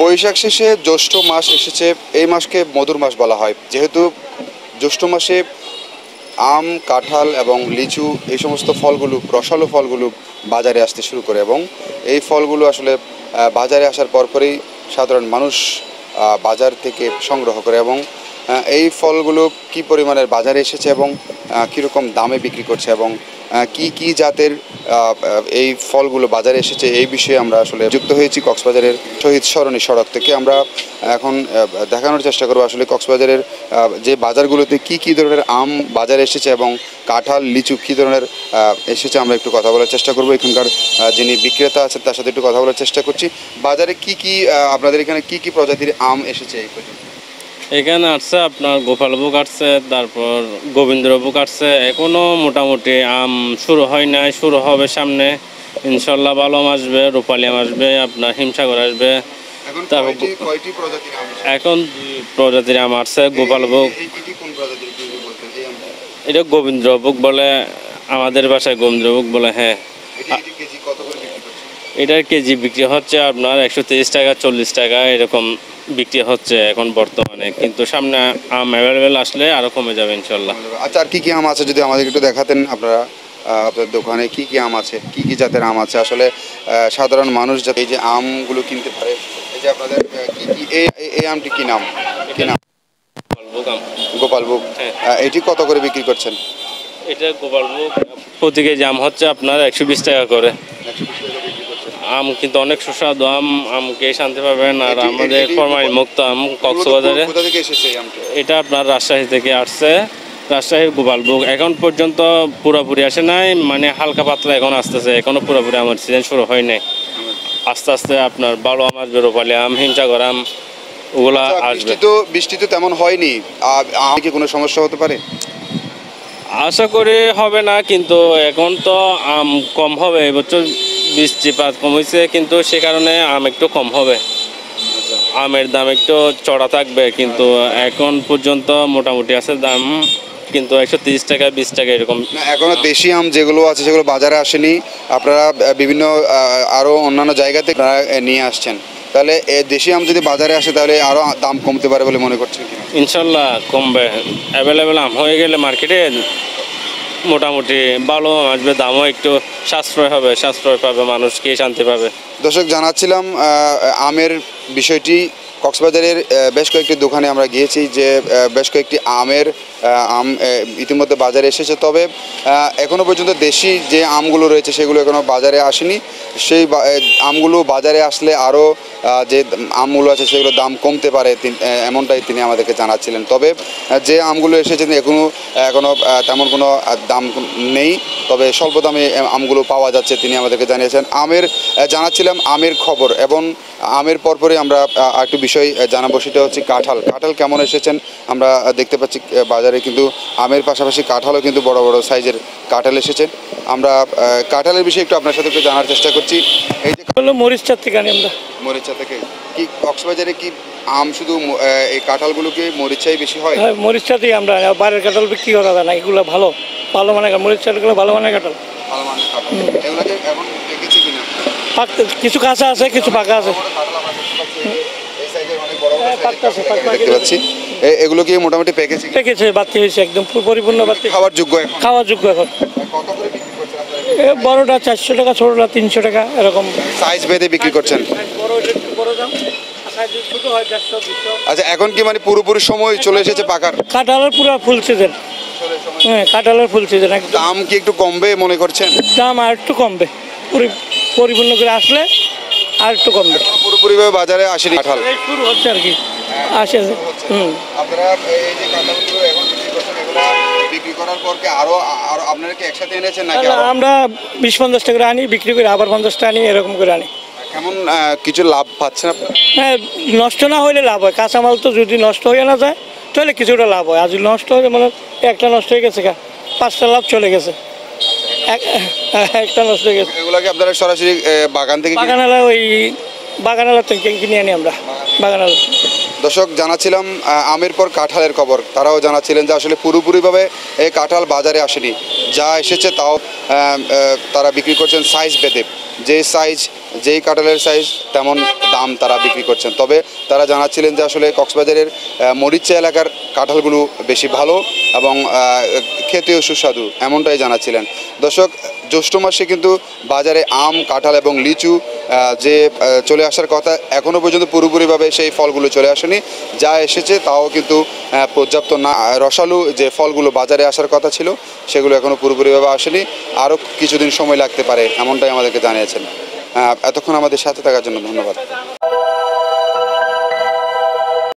বৈশাখ শেষে জ্যৈষ্ঠ মাস এসেছে। এই মাসকে মধুর মাস বলা হয়, যেহেতু জ্যৈষ্ঠ মাসে আম, কাঁঠাল এবং লিচু এই সমস্ত ফলগুলো, রসালো ফলগুলো বাজারে আসতে শুরু করে এবং এই ফলগুলো আসলে বাজারে আসার পরপরই সাধারণ মানুষ বাজার থেকে সংগ্রহ করে এবং এই ফলগুলো কি পরিমাণের বাজারে এসেছে এবং কীরকম দামে বিক্রি করছে এবং কি কি জাতের এই ফলগুলো বাজারে এসেছে, এই বিষয়ে আমরা আসলে যুক্ত হয়েছি কক্সবাজারের শহীদ সরণি সড়ক থেকে। আমরা এখন দেখানোর চেষ্টা করবো আসলে কক্সবাজারের যে বাজারগুলোতে কি কি ধরনের আম বাজারে এসেছে এবং কাঁঠাল, লিচু কী ধরনের এসেছে। আমরা একটু কথা বলার চেষ্টা করবো, এখানকার যিনি বিক্রেতা আছেন তার সাথে একটু কথা বলার চেষ্টা করছি। বাজারে কি কি আপনাদের এখানে কি কি প্রজাতির আম এসেছে এই পর্যন্ত? এখানে আসছে আপনার গোপালভোগ আসছে, তারপর গোবিন্দভোগ আসছে। এখনো মোটামুটি আম শুরু হয় নাই, শুরু হবে সামনে ইনশাল্লাহ। ভালো আম আসবে, রূপালি আম আসবে, আপনার হিমসাগর আসবে। তারপর এখন প্রজাতির আম আসছে। গোপালভোগ এটা গোবিন্দভোগ বলে, আমাদের বাসায় গোবিন্দভোগ বলে। হ্যাঁ, এটার কেজি বিক্রি হচ্ছে আপনার 130 টাকা, 40 টাকা এরকম বিক্রি হচ্ছে এখন বর্তমানে, কিন্তু সামনে আম অ্যাভেলেবেল আসলে আরও কমে যাবে ইনশাল্লাহ। আচ্ছা, আর কী কী আম আছে যদি আমাদের একটু দেখাতেন আপনারা? আপনার দোকানে কি কি আম আছে, কি কি জাতের আম আছে আসলে সাধারণ মানুষ যাতে এই যে আমগুলো কিনতে পারে। এই যে আপনাদের কি কি এই আমটি কি নাম, কি নাম? গোপালভোগ আম। গোপালভোগ। এটি কত করে বিক্রি করছেন? এটা গোপালভোগ প্রতি কেজি আম হচ্ছে আপনার 120 টাকা করে। আম কিন্তু অনেক সুস্বাদু আম, আমকে শান্তি পাবেন। আর আমাদের ফরমালিন মুক্ত আম কক্সবাজারে। কোথা থেকে এসেছে এই আমটা? এটা আপনার রাজশাহী থেকে আসছে, রাজশাহীর গোপালভোগ। এখন পর্যন্ত পুরোপুরি আসে নাই, মানে হালকা পাতলা এখন আসতেছে, এখনো পুরোপুরি আমার সিজন শুরু হয় নাই। আস্তে আস্তে আপনার ভালো আম আসবে, রূপালি আম, হিমসাগর আম ওগুলা আসবে। বৃষ্টি তো তেমন হয়নি, কি কোনো সমস্যা হতে পারে? আশা করি হবে না, কিন্তু এখন তো আম কম হবে। এবছর বৃষ্টিপাত কম হয়েছে, কিন্তু সে কারণে আম একটু কম হবে, আমের দাম একটু চড়া থাকবে। কিন্তু এখন পর্যন্ত মোটামুটি আছে দাম, কিন্তু 130 টাকা, 20 টাকা এরকম। এখনো দেশি আম যেগুলো আছে সেগুলো বাজারে আসেনি, আপনারা বিভিন্ন আরও অন্যান্য জায়গা থেকে নিয়ে আসছেন। তাহলে দেশি আম যদি বাজারে আসে তাহলে আরও দাম কমতে পারে বলে মনে করছেন? ইনশাল্লাহ কমবে। অ্যাভেলেবেল আম হয়ে গেলে মার্কেটে মোটামুটি ভালো আসবে, দামও একটু সাশ্রয় হবে, সাশ্রয় পাবে, মানুষ খেয়ে শান্তি পাবে। দর্শক, জানাচ্ছিলাম আমের বিষয়টি। কক্সবাজারের বেশ কয়েকটি দোকানে আমরা গিয়েছি যে বেশ কয়েকটি আম ইতিমধ্যে বাজারে এসেছে, তবে এখনও পর্যন্ত দেশি যে আমগুলো রয়েছে সেগুলো এখনও বাজারে আসেনি। সেই আমগুলো বাজারে আসলে আরও যে আমগুলো আছে সেগুলো দাম কমতে পারে, এমনটাই তিনি আমাদেরকে জানাচ্ছিলেন। তবে যে আমগুলো এসেছে এখনও তেমন কোনো দাম নেই, তবে স্বল্প দামে আমগুলো পাওয়া যাচ্ছে তিনি আমাদেরকে জানিয়েছেন। জানাচ্ছিলাম আমের খবর, এবং আমের পরপরই আমরা একটু বিষয় জানাবো, সেটা হচ্ছে কাঁঠাল কেমন এসেছেন। আমরা দেখতে পাচ্ছি বাজারে কিন্তু আমের পাশাপাশি কাঁঠালও কিন্তু বড় বড় সাইজের কাঁঠাল এসেছে। আমরা কাঁঠালের বিষয়ে একটু আপনার সাথে একটু জানার চেষ্টা করছি। এই যে মরিচা থেকে আনি আমরা। মরিচা থেকে কি কক্সবাজারে কি আম শুধু এই কাঁঠালগুলোকে মরিচাই বেশি হয়? হ্যাঁ, মরিচা দিয়ে আমরা বাইরের কাঁঠাল বিক্রি করা যায় না, এগুলো ভালো ভালো মানে মরিচাগুলো ভালো মানে কাঁঠাল। ভালো মানের কাঁঠাল। এগুলোকে এখন পেকেছে কিনা? কিছু কাঁচা আছে, কিছু পাকা আছে। দেখতে পাচ্ছি এগুলো কি মোটামুটি পেকেছে, বাতি হয়েছে, একদম পরিপূর্ণ বাতি, খাওয়ার যোগ্য এখন। কত করে বিক্রি করছেন আপনারা? বড়টা 400 টাকা, ছোটটা 300 টাকা এরকম সাইজ ভেদে বিক্রি করছেন? আচ্ছা, এখন কি মানে পুরোপুরি সময় চলে এসেছে পাকার? কাঁঠালের পুরো ফুল সিজন। হ্যাঁ, কাঁঠালের ফুল সিজন। দাম কি একটু কমবে মনে করছেন? দাম আর একটু কমবে, পরিপূর্ণ করে আসলে আর একটু কমবে। পুরোপুরিভাবে বাজারে আসেনি কাঁঠাল, শুরু হচ্ছে আর কি, আসে। আপনারা এই যে কাঁঠালগুলো এখন বিক্রি করছেন, এগুলো বিক্রি করার পর কি আরো আপনারা কি একসাথে এনেছেন নাকি? আমরা 20-50 টাকা আনি, বিক্রি করে আবার 50 টাকা আনি, এরকম করে আনি। কেমন কিছু লাভ পাচ্ছেন আপনারা? হ্যাঁ, নষ্ট না হলে লাভ হয়। কাঁচামাল তো যদি নষ্ট হয়ে না যায় তাহলে কিছুটা লাভ হয়। আর যদি নষ্ট হয়ে মানে একটা নষ্ট হয়ে গেছে, 5টা লাভ চলে গেছে, একটা নষ্ট হয়ে গেছে। এগুলোকে আপনারা সরাসরি বাগান থেকে বাগানালা থেকে কিনে আনি আমরা, বাগানালা। দর্শক, জানাচ্ছিলাম আমের পর কাঁঠালের খবর। তারাও জানাচ্ছিলেন যে আসলে পুরোপুরিভাবে এই কাঁঠাল বাজারে আসেনি, যা এসেছে তাও তারা বিক্রি করছেন সাইজ ভেদে। যে সাইজ যেই কাঁঠালের সাইজ তেমন দাম তারা বিক্রি করছেন। তবে তারা জানাচ্ছিলেন যে আসলে কক্সবাজারের মরিচা এলাকার কাঁঠালগুলো বেশি ভালো এবং খেতেও সুস্বাদু, এমনটাই জানাচ্ছিলেন। দর্শক, জ্যৈষ্ঠ মাসে কিন্তু বাজারে আম, কাঁঠাল এবং লিচু যে চলে আসার কথা, এখনও পর্যন্ত পুরোপুরিভাবে সেই ফলগুলো চলে আসেনি। যা এসেছে তাও কিন্তু পর্যাপ্ত না। রসালো যে ফলগুলো বাজারে আসার কথা ছিল সেগুলো এখনও পুরোপুরিভাবে আসেনি, আরও কিছুদিন সময় লাগতে পারে, এমনটাই আমাদেরকে জানিয়েছেন। এতক্ষণ আমাদের সাথে থাকার জন্য ধন্যবাদ।